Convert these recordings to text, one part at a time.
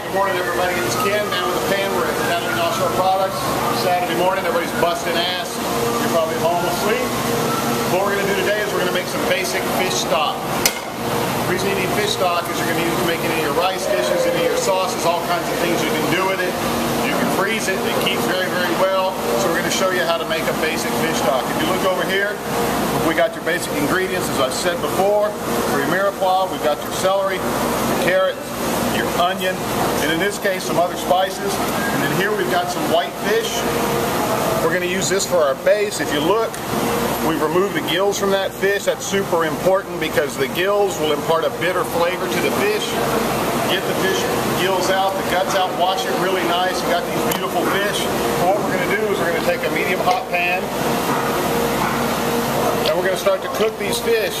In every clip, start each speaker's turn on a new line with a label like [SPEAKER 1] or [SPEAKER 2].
[SPEAKER 1] Good morning, everybody. It's Ken, man with a pan. We're at Natalie Offshore Products. Saturday morning, everybody's busting ass. You're probably home asleep. What we're going to do today is we're going to make some basic fish stock. The reason you need fish stock is you're going to use it to make any of your rice dishes, any of your sauces, all kinds of things you can do with it. You can freeze it. It keeps very, very well. So we're going to show you how to make a basic fish stock. If you look over here, we got your basic ingredients, as I've said before. For your mirepoix, we've got your celery, your carrot, your onion, and in this case some other spices. And then here we've got some white fish. We're going to use this for our base. If you look, we've removed the gills from that fish. That's super important because the gills will impart a bitter flavor to the fish. Get the fish gills out, the guts out, wash it really nice. You got these beautiful fish. And what we're going to do is we're going to take a medium hot pan and we're going to start to cook these fish.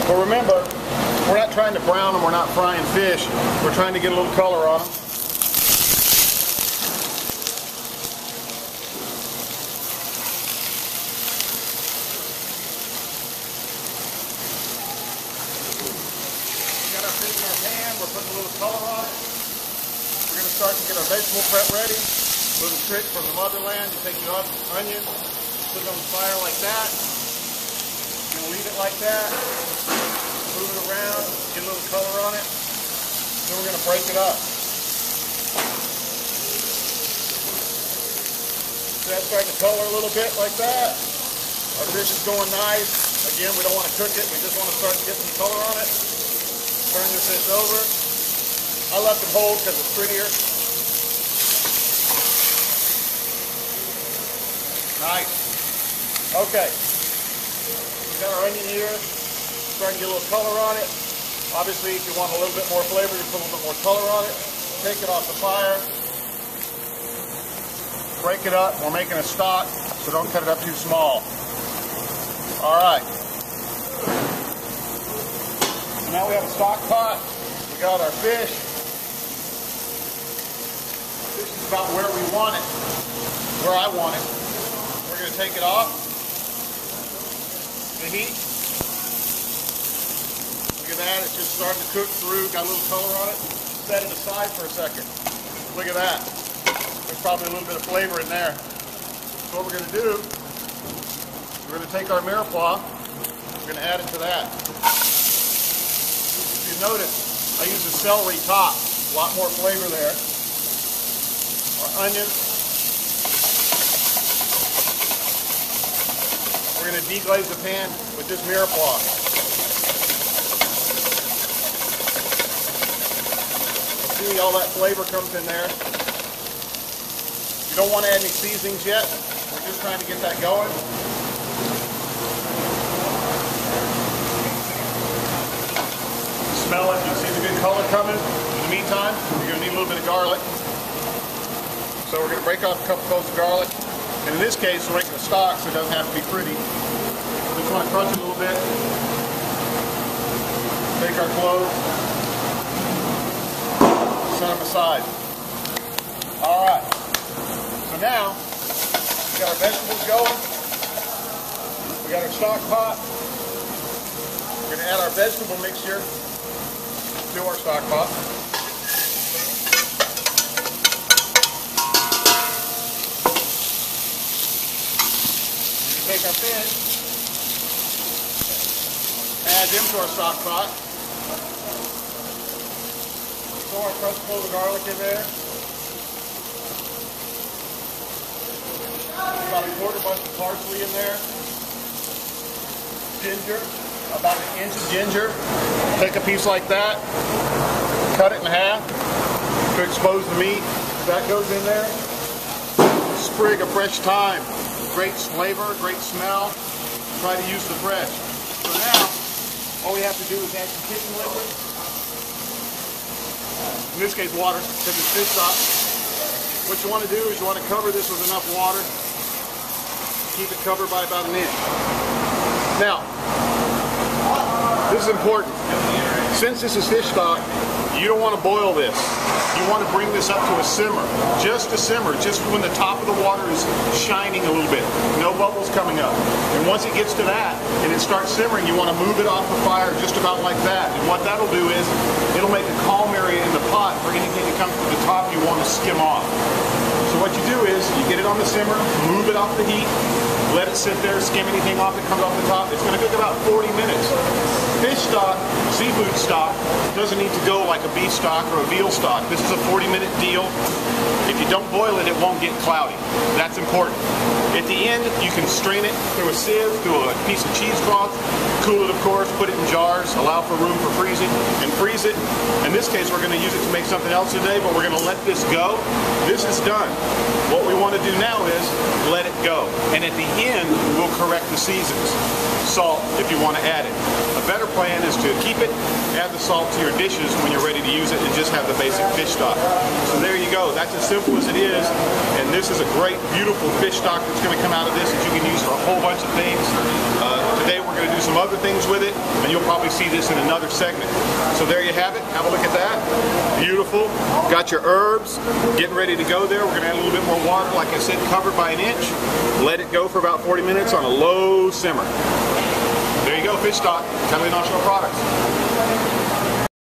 [SPEAKER 1] But remember, we're not trying to brown them, we're not frying fish. We're trying to get a little color on them. We got our fish in our pan, we're putting a little color on it. We're going to start to get our vegetable prep ready. A little trick from the motherland, you take your onion, put it on the fire like that. You're going to leave it like that. Move it around, get a little color on it. Then we're going to break it up. So that's starting to color a little bit like that. Our fish is going nice. Again, we don't want to cook it. We just want to start to get some color on it. Turn your fish over. I left it whole because it's prettier. Nice. Okay. We've got our onion here. Starting to get a little color on it. Obviously, if you want a little bit more flavor, you put a little bit more color on it. Take it off the fire. Break it up. We're making a stock, so don't cut it up too small. All right. So now we have a stock pot. We got our fish. This is about where we want it, where I want it. We're going to take it off the heat. Look at that, it's just starting to cook through, got a little color on it. Set it aside for a second. Look at that. There's probably a little bit of flavor in there. So what we're going to do, we're going to take our mirepoix, we're going to add it to that. If you notice, I use a celery top, a lot more flavor there. Our onion. We're going to deglaze the pan with this mirepoix. See, all that flavor comes in there. You don't want to add any seasonings yet. We're just trying to get that going. Smell it. You see the good color coming. In the meantime, you're going to need a little bit of garlic. So we're going to break off a couple cloves of garlic. And in this case, we're making a stock, so it doesn't have to be pretty. We just want to crunch it a little bit. Take our cloves. Set them aside. All right. So now, we got our vegetables going. We got our stock pot. We're going to add our vegetable mixture to our stock pot. Take our fish, add them to our stock pot. Throw our crushed clove of garlic in there. About a quarter bunch of parsley in there. Ginger, about an inch of ginger. Take a piece like that, cut it in half to expose the meat. That goes in there. Sprig of fresh thyme. Great flavor, great smell. Try to use the fresh. So now, all we have to do is add some kitchen liquid. In this case, water, because it's fish stock. What you want to do is you want to cover this with enough water. Keep it covered by about an inch. Now, this is important. Since this is fish stock, you don't want to boil this. You want to bring this up to a simmer. Just a simmer, just when the top of the water is shining a little bit. No bubbles coming up. And once it gets to that, and it starts simmering, you want to move it off the fire just about like that. And what that'll do is, it'll make a calm area in the pot for anything that comes to the top want to skim off. So what you do is you get it on the simmer, move it off the heat, let it sit there, skim anything off that comes off the top. It's going to cook about 40 minutes. Fish stock, seafood stock, doesn't need to go like a beef stock or a veal stock. This is a 40-minute deal. If you don't boil it, it won't get cloudy. That's important. At the end, you can strain it through a sieve, through a piece of cheesecloth, cool it, of course, put it in jars, allow for room for freezing, and freeze it. In this case, we're going to use it to make something else today, but we're going to let this go. This is done. What we want to do now is let it go. And at the end, we'll correct the seasons. Salt, if you want to add it. A better plan is to keep it, add the salt to your dishes when you're ready to use it, and just have the basic fish stock. So there you go. That's as simple as it is. And this is a great, beautiful fish stock that's going to come out of this that you can use for a whole bunch of things. Today we're going to do some other things with it, and you'll probably see this in another segment. So there you have it. Have a look at that. Beautiful. Got your herbs. Getting ready to go there. We're going to add a little bit more water, like I said, covered by an inch. Let it go for about 40 minutes on a low simmer. There you go, fish stock, Paella National Products.